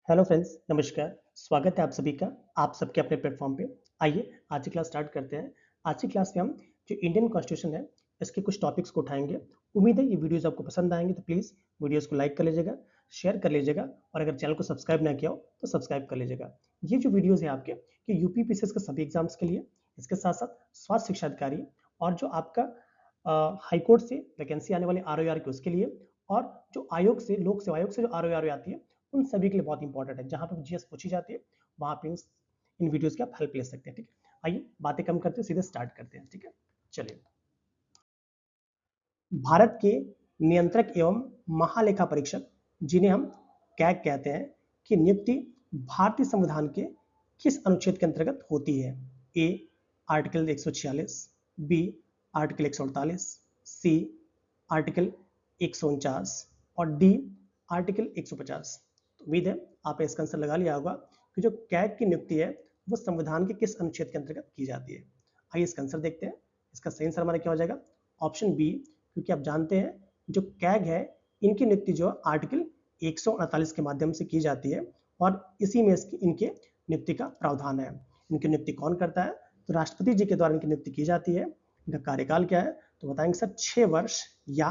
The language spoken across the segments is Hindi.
हेलो फ्रेंड्स, नमस्कार। स्वागत है आप सभी का आप सबके अपने प्लेटफॉर्म पे। आइए आज की क्लास स्टार्ट करते हैं। आज की क्लास में हम जो इंडियन कॉन्स्टिट्यूशन है इसके कुछ टॉपिक्स को उठाएंगे। उम्मीद है ये वीडियोस आपको पसंद आएंगे, तो प्लीज़ वीडियोस को लाइक कर लीजिएगा, शेयर कर लीजिएगा और अगर चैनल को सब्सक्राइब ना किया हो तो सब्सक्राइब कर लीजिएगा। ये जो वीडियोज़ है आपके ये यूपी पीसीएस के सभी एग्जाम्स के लिए, इसके साथ साथ स्वास्थ्य शिक्षा अधिकारी और जो आपका हाईकोर्ट से वैकेंसी आने वाली आर की उसके लिए, और जो आयोग से लोक सेवा आयोग से जो आर आती है उन सभी के लिए बहुत इंपॉर्टेंट है। जहां पर जीएस पूछी जाती है वहां पे इन वीडियोस की आप हेल्प ले सकते हैं। ठीक है, आइए बातें कम करते हैं, सीधे स्टार्ट करते हैं। ठीक है, चलिए। भारत के नियंत्रक एवं महालेखा परीक्षक, जिन्हें हम कैग कहते हैं, की नियुक्ति भारतीय संविधान के किस अनुच्छेद के अंतर्गत होती है? A article 146, B article 148, C article 149 और डी आर्टिकल 150। तो उम्मीद है आपने इसका आंसर लगा लिया होगा कि जो कैग की नियुक्ति है वो संविधान के किस अनुच्छेद के अंतर्गत की जाती है। आइए इसका आंसर देखते हैं। इसका सही आंसर हमारा क्या हो जाएगा? ऑप्शन बी, क्योंकि आप जानते हैं जो कैग है इनकी नियुक्ति जो आर्टिकल 148 के माध्यम से की जाती है और इसी में इनके नियुक्ति का प्रावधान है। इनकी नियुक्ति कौन करता है? तो राष्ट्रपति जी के द्वारा इनकी नियुक्ति की जाती है। इनका कार्यकाल क्या है? तो बताएंगे सर 6 वर्ष या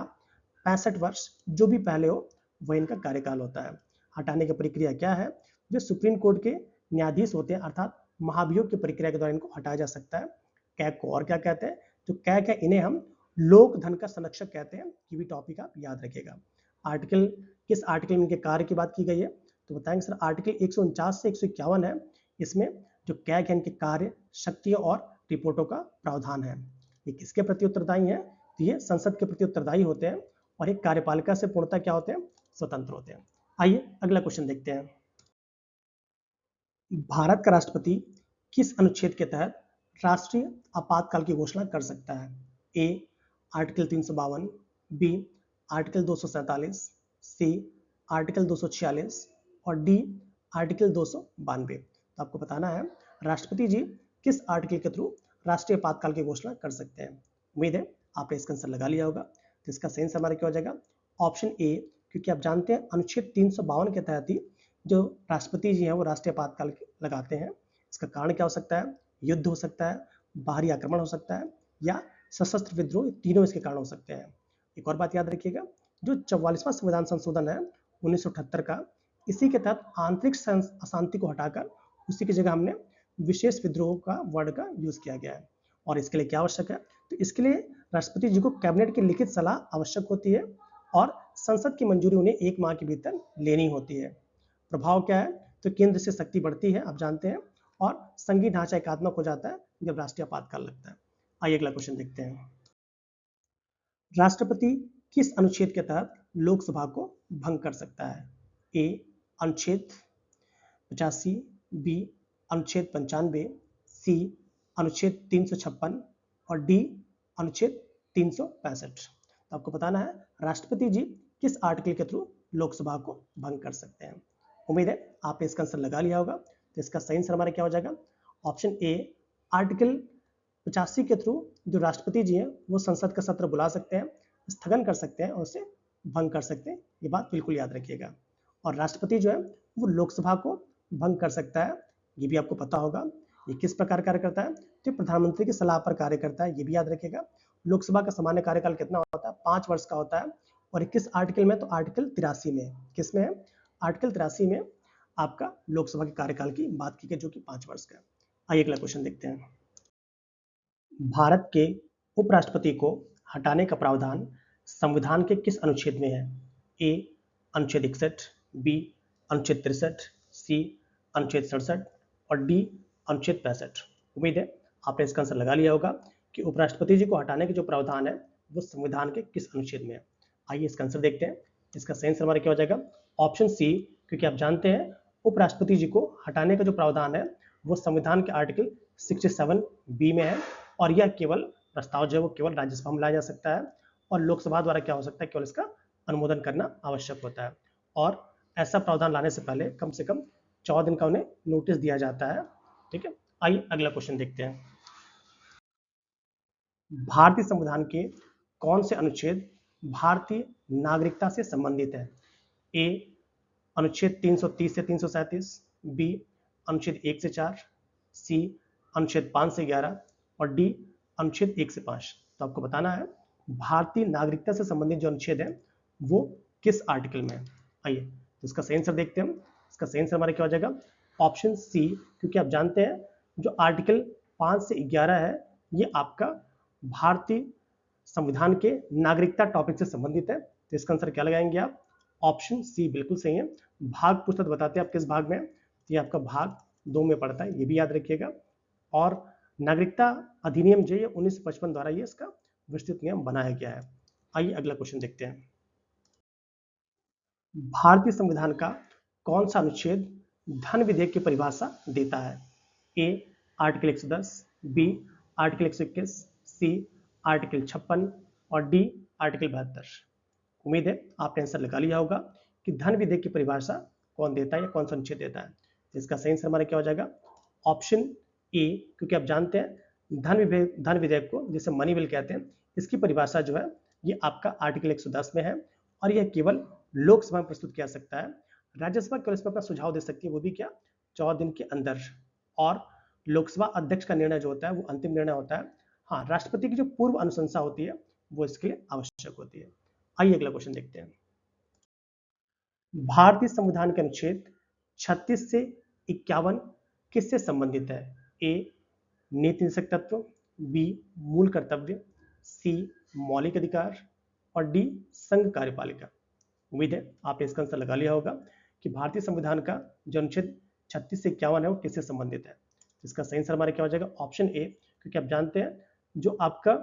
65 वर्ष, जो भी पहले हो वह इनका कार्यकाल होता है। हटाने की प्रक्रिया क्या है? जो सुप्रीम कोर्ट के न्यायाधीश होते हैं अर्थात महाभियोग की प्रक्रिया के द्वारा इनको हटाया जा सकता है। कैग को और क्या कहते हैं? जो कैग है इन्हें हम लोक धन का संरक्षक कहते हैं। ये भी टॉपिक आप याद रखिएगा। आर्टिकल किस आर्टिकल में इनके कार्य की बात की गई है? तो बताएंगे सर आर्टिकल 149 से 151 है। इसमें जो कैग है इनके कार्य, शक्तियों और रिपोर्टों का प्रावधान है। ये किसके प्रति उत्तरदायी है? तो ये संसद के प्रति उत्तरदायी होते हैं और एक कार्यपालिका से पूर्णतः क्या होते हैं? स्वतंत्र होते हैं। आइए अगला क्वेश्चन देखते हैं। भारत का राष्ट्रपति किस अनुच्छेद के तहत राष्ट्रीय आपातकाल की घोषणा कर सकता है? A article 352, B article 247, C article 246 और डी आर्टिकल 292। तो आपको बताना है राष्ट्रपति जी किस आर्टिकल के थ्रू राष्ट्रीय आपातकाल की घोषणा कर सकते हैं। उम्मीद है आपने इसका आंसर लगा लिया होगा। तो इसका सही आंसर हमारा क्या हो जाएगा? ऑप्शन ए, क्योंकि आप जानते हैं अनुच्छेद 352 के तहत ही जो राष्ट्रपति जी हैं वो राष्ट्रीय आपातकाल लगाते हैं। इसका कारण क्या हो सकता है? युद्ध हो सकता है, बाहरी आक्रमण हो सकता है या सशस्त्र विद्रोह, तीनों इसके कारण हो सकते हैं। एक और बात याद रखिएगा, जो 44वां संविधान संशोधन है 1978 का, इसी के तहत आंतरिक अशांति को हटाकर उसी की जगह हमने विशेष विद्रोह का वर्ड का यूज किया गया है। और इसके लिए क्या आवश्यक है? तो इसके लिए राष्ट्रपति जी को कैबिनेट की लिखित सलाह आवश्यक होती है और संसद की मंजूरी उन्हें 1 माह के भीतर लेनी होती है। प्रभाव क्या है? तो केंद्र से शक्ति बढ़ती है, आप जानते हैं, और संघीय ढांचा एकात्मक हो जाता है जब राष्ट्रीय आपातकाल लगता है। आइए अगला क्वेश्चन देखते हैं। राष्ट्रपति किस अनुच्छेद के तहत लोकसभा को भंग कर सकता है? ए अनुच्छेद 85, बी अनुच्छेद 95, सी अनुच्छेद 356 और डी अनुच्छेद 365। तो आपको बताना है राष्ट्रपति जी किस आर्टिकल के थ्रू लोकसभा को भंग कर सकते हैं। उम्मीद है आपने इसका आंसर लगा लिया होगा। तो इसका सही आंसर हमारा क्या हो जाएगा? ऑप्शन ए, आर्टिकल 85 के थ्रू जो राष्ट्रपति जी हैं वो संसद का सत्र बुला सकते हैं, स्थगन कर सकते हैं और उसे भंग कर सकते हैं। ये बात बिल्कुल याद रखिएगा। और राष्ट्रपति जो है वो लोकसभा को भंग कर सकता है, ये भी आपको पता होगा। ये किस प्रकार कार्य करता है? तो प्रधानमंत्री की सलाह पर कार्य करता है, ये भी याद रखिएगा। लोकसभा का सामान्य कार्यकाल कितना होता है? 5 वर्ष का होता है। और किस आर्टिकल में? तो आर्टिकल 83 में। किस में है? आर्टिकल 83 में आपका लोकसभा के कार्यकाल की बात की गई, जो कि 5 वर्ष का है। आइए अगला क्वेश्चन देखते हैं। भारत के उपराष्ट्रपति को हटाने का प्रावधान संविधान के किस अनुच्छेद में है? ए अनुच्छेद 61, बी अनुच्छेद 63, सी अनुच्छेद 67 और डी अनुच्छेद 65। उम्मीद है आपने इसका आंसर लगा लिया होगा कि उपराष्ट्रपति जी को हटाने के जो प्रावधान है वो संविधान के किस अनुच्छेद में है। आइए इसका आंसर देखते हैं। इसका सही आंसर हमारा क्या हो जाएगा? ऑप्शन सी, क्योंकि आप जानते हैं उपराष्ट्रपति जी को हटाने का जो प्रावधान है वो संविधान के आर्टिकल 67 बी में है और यह केवल प्रस्ताव जो है वो केवल राज्यसभा में लाया जा सकता है और लोकसभा द्वारा क्या हो सकता है? केवल इसका अनुमोदन करना आवश्यक होता है। और ऐसा प्रावधान लाने से पहले कम से कम 14 दिन का उन्हें नोटिस दिया जाता है। ठीक है, आइए अगला क्वेश्चन देखते हैं। भारतीय संविधान के कौन से अनुच्छेद भारतीय नागरिकता से संबंधित है? ए अनुच्छेद 330 से 337, बी अनुच्छेद 1 से 4, सी अनुच्छेद 5 से 11 और डी अनुच्छेद 1 से 5। तो आपको बताना है भारतीय नागरिकता से संबंधित जो अनुच्छेद है वो किस आर्टिकल में है। आइए तो इसका सही आंसर देखते हैं। इसका सही आंसर हमारा क्या हो जाएगा, ऑप्शन सी, क्योंकि आप जानते हैं जो आर्टिकल 5 से 11 है ये आपका भारतीय संविधान के नागरिकता टॉपिक से संबंधित है। तो इसका आंसर क्या लगाएंगे आप, ऑप्शन सी बिल्कुल सही है। भाग पूछता तो बताते हैं आप किस भाग में, तो ये आपका भाग 2 में पड़ता है, ये भी याद रखिएगा। और नागरिकता अधिनियम जो है 1955 द्वारा ये इसका विस्तृत नियम बनाया गया है। आइए अगला क्वेश्चन देखते हैं। भारतीय संविधान का कौन सा अनुच्छेद धन विधेयक की परिभाषा देता है। A article 110, B article 121, C article 56 और डी आर्टिकल 72। उम्मीद है आपने आंसर लगा लिया होगा कि धन विधेयक की परिभाषा कौन देता है या कौन सा अनुच्छेद देता है। इसका सही आंसर हमारा क्या हो जाएगा, ऑप्शन ए, क्योंकि आप जानते हैं धन विधेयक को जिसे मनी बिल कहते हैं, इसकी परिभाषा जो है ये आपका आर्टिकल 110 में है और यह केवल लोकसभा में प्रस्तुत किया जा सकता है। राज्यसभा केवल इसमें अपना सुझाव दे सकती है, वो भी क्या 14 दिन के अंदर। और लोकसभा अध्यक्ष का निर्णय जो होता है वो अंतिम निर्णय होता है। हाँ, राष्ट्रपति की जो पूर्व अनुशंसा होती है वो इसके लिए आवश्यक होती है। आइए अगला क्वेश्चन देखते हैं। भारतीय संविधान के अनुच्छेद 36 से 51 किससे संबंधित है। ए नीति निषेध तत्व, बी मूल कर्तव्य, सी मौलिक अधिकार और डी संघ कार्यपालिका। उम्मीद है आपने इसका आंसर लगा लिया होगा कि भारतीय संविधान का जो अनुच्छेद 36 से 51 है वो किससे संबंधित है। इसका सही आंसर हमारा क्या हो जाएगा, ऑप्शन ए, क्योंकि आप जानते हैं जो आपका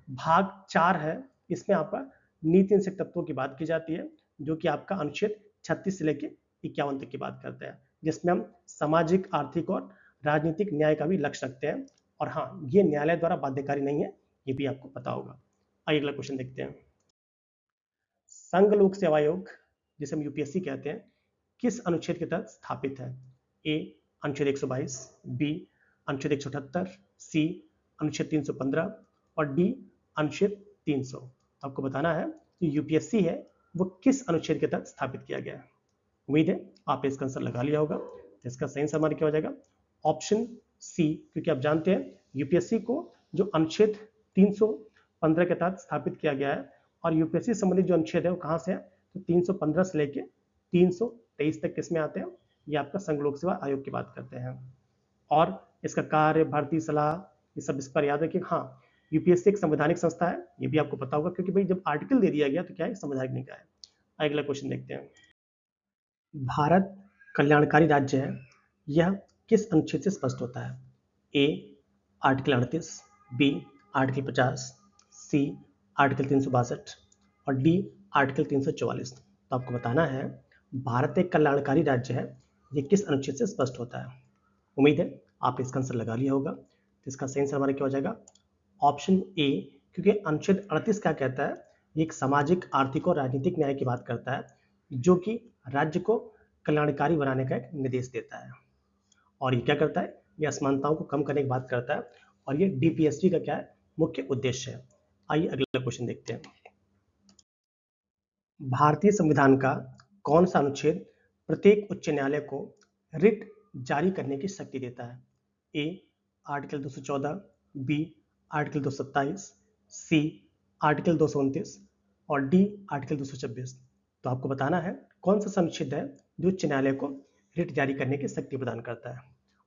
भाग 4 है इसमें आपका नीति निषेध तत्वों की बात की जाती है, जो कि आपका अनुच्छेद 36 से लेकर 51 तक की बात करते हैं, जिसमें हम सामाजिक, आर्थिक और राजनीतिक न्याय का भी लक्ष्य रखते हैं। और हाँ, ये न्यायालय द्वारा बाध्यकारी नहीं है, ये भी आपको पता होगा। आइए अगला क्वेश्चन देखते हैं। संघ लोक सेवा आयोग जिसे हम यूपीएससी कहते हैं किस अनुच्छेद के तहत स्थापित है। ए अनुच्छेद 122, बी अनुच्छेद 178, सी अनुच्छेद 315 और डी अनुच्छेद 300। आपको बताना है कि यूपीएससी है वो किस अनुच्छेद के तहत स्थापित किया गया है। उम्मीद है आपने इसका आंसर लगा लिया होगा। तो इसका सही आंसर हमारा क्या हो जाएगा, ऑप्शन सी, क्योंकि आप जानते हैं यूपीएससी को जो अनुच्छेद 315 के तहत स्थापित किया गया है और यूपीएससी संबंधित जो अनुच्छेद है वो कहाँ से है, तो 315 से लेके 323 तक किसमें आते हैं, ये आपका संघ लोक सेवा आयोग की बात करते हैं। और इसका कार्य, भर्ती, सलाह, ये सब इस पर याद रखिए। हाँ, यूपीएससी एक संवैधानिक संस्था है, ये भी आपको पता होगा, क्योंकि भाई जब आर्टिकल दे दिया गया तो क्या है, संवैधानिक निकाय है। अगला क्वेश्चन देखते हैं। भारत कल्याणकारी राज्य है, यह किस अनुच्छेद से स्पष्ट होता है। A article 38, B article 50, C article 362 और डी आर्टिकल 344। तो आपको बताना है भारत एक कल्याणकारी राज्य है, ये किस अनुच्छेद से स्पष्ट होता है। उम्मीद है आपने इसका आंसर लगा लिया होगा। तो इसका सही आंसर हमारा क्या हो जाएगा, ऑप्शन ए, क्योंकि अनुच्छेद 38 क्या कहता है, ये एक सामाजिक, आर्थिक और राजनीतिक न्याय की बात करता है, जो कि राज्य को कल्याणकारी बनाने का एक निर्देश देता है। और ये क्या करता है, ये असमानताओं को कम करने की बात करता है और ये डीपीएससी का क्या है, मुख्य उद्देश्य है। आइए अगला क्वेश्चन देखते हैं। भारतीय संविधान का कौन सा अनुच्छेद प्रत्येक उच्च न्यायालय को रिट जारी करने की शक्ति देता है। A article 214, B article 227, C article 229 और डी आर्टिकल 226। तो आपको बताना है कौन सा अनुच्छेद है जो उच्च न्यायालय को रिट जारी करने की शक्ति प्रदान करता है।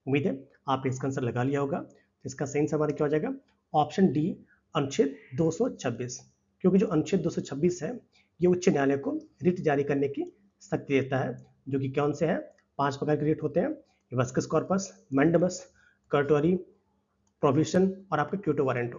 उम्मीद है आपने इसका आंसर लगा लिया होगा। इसका सही आंसर हमारा क्या हो जाएगा, ऑप्शन डी अनुच्छेद 226, क्योंकि जो अनुच्छेद 226 है ये उच्च न्यायालय को रिट जारी करने की शक्ति देता है, जो कि कौन से हैं, 5 प्रकार के रिट होते हैं, हिबिस्कस कॉर्पस, मैंडेमस, कर्टोरी, प्रोविशन और आपका क्यूटो वारंटो।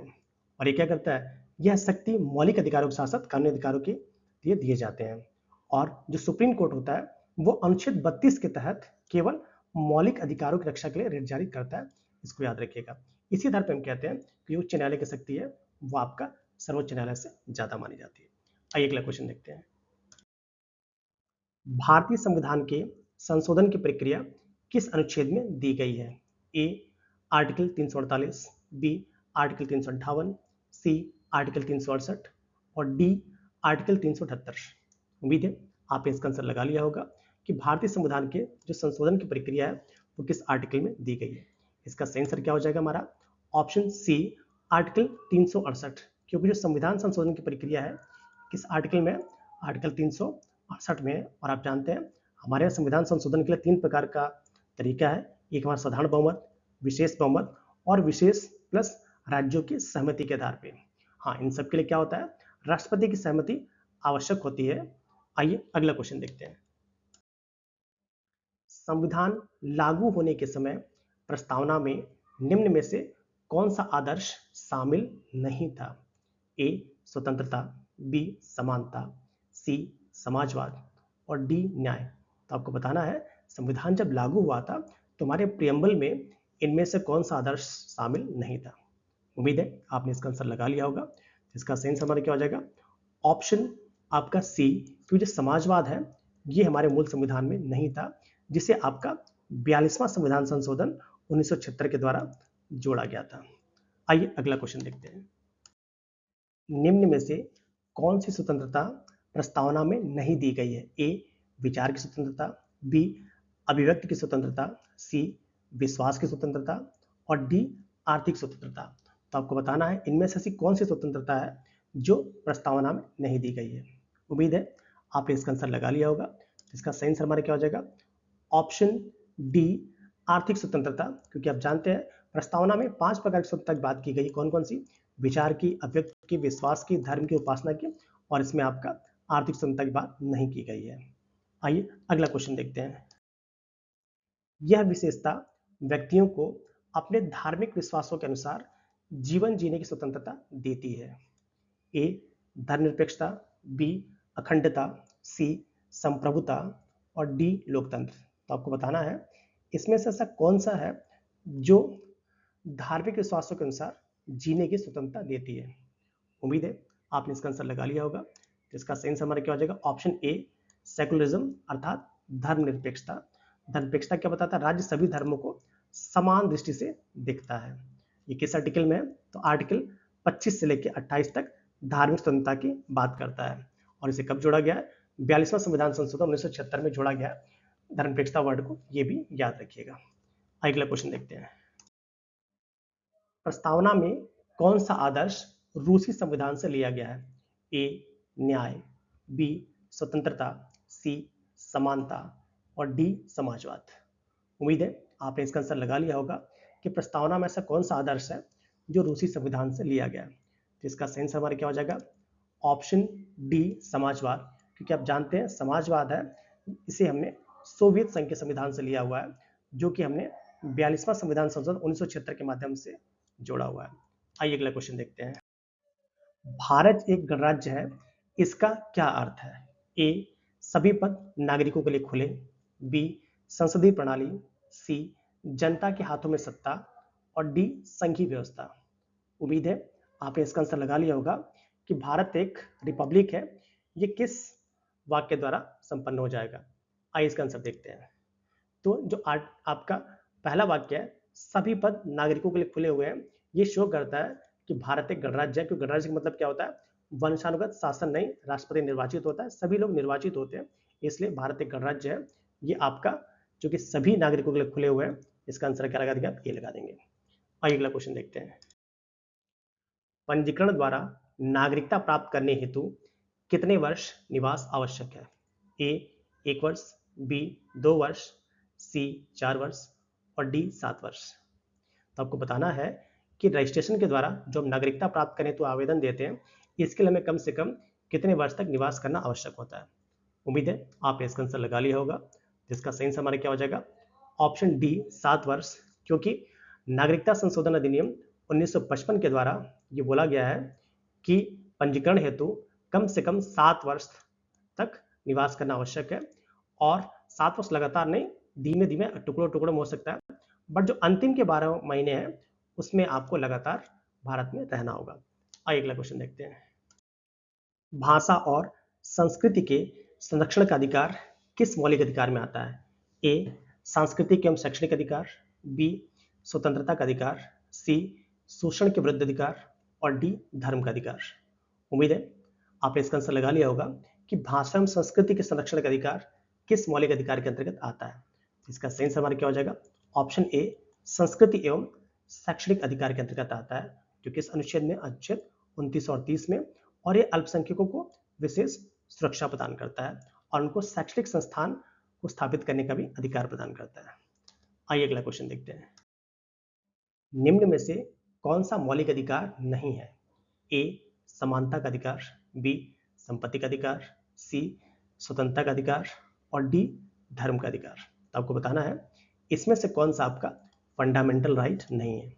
और ये क्या करता है, यह शक्ति मौलिक अधिकारों के साथ साथ कानूनी अधिकारों के लिए दिए जाते हैं। और जो सुप्रीम कोर्ट होता है वो अनुच्छेद 32 के तहत केवल मौलिक अधिकारों की रक्षा के लिए रिट जारी करता है, इसको याद रखिएगा। इसी आधार पर हम कहते हैं कि उच्च न्यायालय की शक्ति है वो आपका सर्वोच्च न्यायालय से ज्यादा मानी जाती है। आइए अगला क्वेश्चन देखते हैं। भारतीय संविधान के संशोधन की प्रक्रिया किस अनुच्छेद में दी गई है। A article 348, B article 358, C article 368 और डी आर्टिकल 378। उम्मीद है आपने इसका आंसर लगा लिया होगा कि भारतीय संविधान के जो संशोधन की प्रक्रिया है वो किस आर्टिकल में दी गई है। इसका सही आंसर क्या हो जाएगा हमारा ऑप्शन सी आर्टिकल 368, क्योंकि जो संविधान संशोधन की प्रक्रिया है किस आर्टिकल में, आर्टिकल 368 में है। और आप जानते हैं हमारे यहाँ संविधान संशोधन के लिए 3 प्रकार का तरीका है, एक हमारा साधारण बहुमत, विशेष बहुमत और विशेष प्लस राज्यों की सहमति के आधार पर। हाँ, इन सब के लिए क्या होता है, राष्ट्रपति की सहमति आवश्यक होती है। आइए अगला क्वेश्चन देखते हैं। संविधान लागू होने के समय प्रस्तावना में निम्न में से कौन सा आदर्श शामिल नहीं था? ए स्वतंत्रता, बी समानता, सी समाजवाद और डी न्याय। तो आपको बताना है संविधान जब लागू हुआ था तो हमारे प्रियम्बल में इनमें से कौन सा आदर्श शामिल नहीं था। उम्मीद है आपने इसका आंसर लगा लिया होगा। इसका सही आंसर हमारा क्या हो जाएगा ऑप्शन आपका सी, क्योंकि जो समाजवाद है ये हमारे मूल संविधान में नहीं था, जिसे आपका 42वां संविधान संशोधन 1976 के द्वारा जोड़ा गया था। आइए अगला क्वेश्चन देखते हैं। निम्न में से कौन सी स्वतंत्रता प्रस्तावना में नहीं दी गई है? ए विचार की स्वतंत्रता, बी अभिव्यक्ति की स्वतंत्रता, सी विश्वास की स्वतंत्रता और डी आर्थिक स्वतंत्रता। तो आपको बताना है इनमें से ऐसी कौन सी स्वतंत्रता है जो प्रस्तावना में नहीं दी गई है। उम्मीद है आपने इसका आंसर लगा लिया होगा। इसका सही आंसर हमारा क्या हो जाएगा ऑप्शन डी आर्थिक स्वतंत्रता, क्योंकि आप जानते हैं प्रस्तावना में 5 प्रकार की स्वतंत्रता की बात की गई। कौन कौन सी? विचार की, अभिव्यक्ति की, विश्वास की, धर्म की, उपासना की, और इसमें आपका आर्थिक स्वतंत्रता की बात नहीं की गई है। आइए अगला क्वेश्चन देखते हैं। यह विशेषता व्यक्तियों को अपने धार्मिक विश्वासों के अनुसार जीवन जीने की स्वतंत्रता देती है। ए धर्मनिरपेक्षता, बी अखंडता, सी संप्रभुता और डी लोकतंत्र। तो आपको बताना है इसमें से ऐसा कौन सा है जो धार्मिक विश्वासों के अनुसार जीने की स्वतंत्रता देती है। उम्मीद है आपने इसका आंसर लगा लिया होगा। इसका सही आंसर हमारा क्या हो जाएगा ऑप्शन ए सेकुलरिज्म अर्थात धर्मनिरपेक्षता। धर्मनिरपेक्षता क्या बताता है? राज्य सभी धर्मों को समान दृष्टि से देखता है। ये किस आर्टिकल में है? तो आर्टिकल 25 से लेकर 28 तक धार्मिक स्वतंत्रता की बात करता है। और इसे कब जोड़ा गया है? 42वां संविधान संशोधन 1976 में जोड़ा गया है धर्मनिरपेक्षता वर्ड को, ये भी याद रखिएगा। अगला क्वेश्चन देखते हैं। प्रस्तावना में कौन सा आदर्श रूसी संविधान से लिया गया है? ए न्याय, बी स्वतंत्रता, सी समानता और डी समाजवाद। उम्मीद है आपने इसका आंसर लगा लिया होगा कि प्रस्तावना में ऐसा कौन सा आदर्श है जो रूसी संविधान से लिया गया है। तो इसका सही आंसर हमारा क्या हो जाएगा ऑप्शन डी समाजवाद, क्योंकि आप जानते हैं समाजवाद है इसे हमने सोवियत संघ के संविधान से लिया हुआ है, जो कि हमने 42वां संविधान संशोधन 1976 के माध्यम से जोड़ा हुआ है। आइए अगला क्वेश्चन देखते हैं। भारत एक गणराज्य है, इसका क्या अर्थ है? ए सभी पद नागरिकों के लिए खुले, बी संसदीय प्रणाली, सी जनता के हाथों में सत्ता और डी संघीय व्यवस्था। उम्मीद है आपने इसका आंसर लगा लिया होगा कि भारत एक रिपब्लिक है। ये किस वाक्य द्वारा संपन्न हो जाएगा? आइए इसका आंसर देखते हैं। तो जो आपका पहला वाक्य है सभी पद नागरिकों के लिए खुले हुए हैं, ये शो करता है कि भारत एक गणराज्य है। क्योंकि गणराज्य का मतलब क्या होता है? वंशानुगत शासन नहीं, राष्ट्रपति निर्वाचित होता है, सभी लोग निर्वाचित होते हैं, इसलिए भारत एक गणराज्य है। ये आपका जो कि सभी नागरिकों के लिए खुले हुए हैं, इसका आंसर क्या लगा देंगे आप? ये लगा देंगे। आइए अगला क्वेश्चन देखते हैं। पंजीकरण द्वारा नागरिकता प्राप्त करने हेतु कितने वर्ष निवास आवश्यक है? ए 1 वर्ष, बी 2 वर्ष, सी 4 वर्ष और डी 7 वर्ष। तो आपको बताना है कि रजिस्ट्रेशन के द्वारा जो हम नागरिकता प्राप्त करने हेतु आवेदन देते हैं, इसके लिए हमें कम से कम कितने वर्ष तक निवास करना आवश्यक होता है। उम्मीद है आपने इसका आंसर लगा लिया होगा। जिसका सही आंसर हमारा क्या हो जाएगा ऑप्शन डी 7 वर्ष, क्योंकि नागरिकता संशोधन अधिनियम 1955 के द्वारा ये बोला गया है कि पंजीकरण हेतु कम से कम 7 वर्ष तक निवास करना आवश्यक है। और 7 वर्ष लगातार नहीं, धीमे धीमे टुकड़ों टुकड़ों में हो सकता है, बट जो अंतिम के 12 महीने हैं उसमें आपको लगातार भारत में रहना होगा। आइए अगला क्वेश्चन देखते हैं। भाषा और संस्कृति के संरक्षण का अधिकार किस मौलिक अधिकार में आता है? ए सांस्कृतिक एवं शैक्षणिक अधिकार, बी स्वतंत्रता का अधिकार, सी शोषण के विरुद्ध अधिकार और डी धर्म का अधिकार। उम्मीद है आपने इसका आंसर लगा लिया होगा कि भाषा एवं संस्कृति के संरक्षण का अधिकार किस मौलिक अधिकार के अंतर्गत आता है? इसका सही आंसर हमारा क्या हो जाएगा? ऑप्शन ए संस्कृति एवं शैक्षणिक अधिकार के अंतर्गत आता है, जो किस अनुच्छेद में? अनुच्छेद 29 और 30 में। और ये अल्पसंख्यकों को विशेष सुरक्षा प्रदान करता है और उनको शैक्षणिक संस्थान को स्थापित करने का भी अधिकार प्रदान करता है। आइए अगला क्वेश्चन देखते हैं। निम्न में से कौन सा मौलिक अधिकार नहीं है? ए समानता का अधिकार, बी संपत्ति का अधिकार, सी स्वतंत्रता का अधिकार और डी धर्म का अधिकार। तो आपको बताना है इसमें से कौन सा आपका फंडामेंटल राइट नहीं है।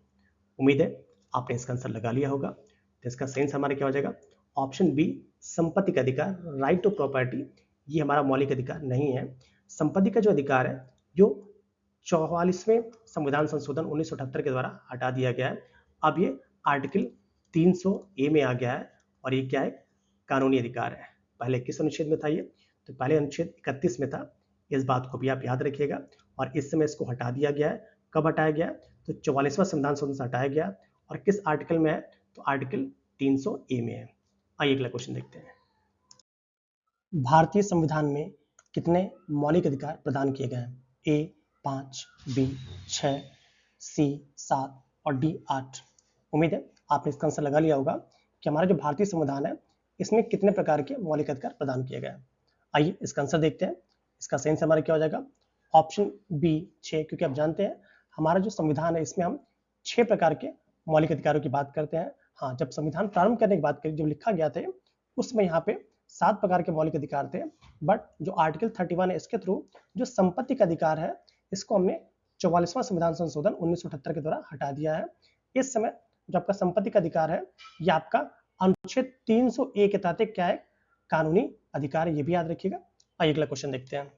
उम्मीद है आपने इसका आंसर लगा लिया होगा। तो इसका सही आंसर हमारा क्या हो जाएगा? ऑप्शन बी संपत्ति का अधिकार, राइट टू प्रॉपर्टी, ये हमारा मौलिक अधिकार नहीं है। संपत्ति का जो अधिकार है जो 44वें संविधान संशोधन 1978 के द्वारा हटा दिया गया है। अब ये आर्टिकल 300A में आ गया है और ये क्या है? कानूनी अधिकार है। पहले किस अनुच्छेद में था ये? तो पहले अनुच्छेद 31 में था। इस बात को भी आप याद रखिएगा। और इस समय इसको हटा दिया गया है। कब हटाया गया? तो 44वां संविधान संशोधन से हटाया गया। और किस आर्टिकल में है? तो आर्टिकल 300A में है। आइए अगला क्वेश्चन देखते हैं। भारतीय संविधान में कितने मौलिक अधिकार प्रदान किए गए हैं? ए 5, बी 6, सी 7 और डी 8। उम्मीद है आपने इसका आंसर लगा लिया होगा कि हमारा जो भारतीय संविधान है इसमें कितने प्रकार के मौलिक अधिकार प्रदान किए गए हैं। आइए इसका आंसर देखते हैं। इसका सही आंसर हमारा क्या हो जाएगा? ऑप्शन बी 6, क्योंकि आप जानते हैं हमारा जो संविधान है इसमें हम 6 प्रकार के मौलिक अधिकारों की बात करते हैं। हाँ, जब संविधान प्रारंभ करने की बात करें, जब लिखा गया था उसमें यहाँ पे 7 प्रकार के मौलिक अधिकार थे। बट जो आर्टिकल 31 है इसके थ्रू जो संपत्ति का अधिकार है इसको हमने 44वां संविधान संशोधन 1978 के द्वारा हटा दिया है। इस समय जो आपका संपत्ति का अधिकार है ये आपका अनुच्छेद 300A के तहत क्या है? कानूनी अधिकार है, ये भी याद रखिएगा। आइए अगला क्वेश्चन देखते हैं।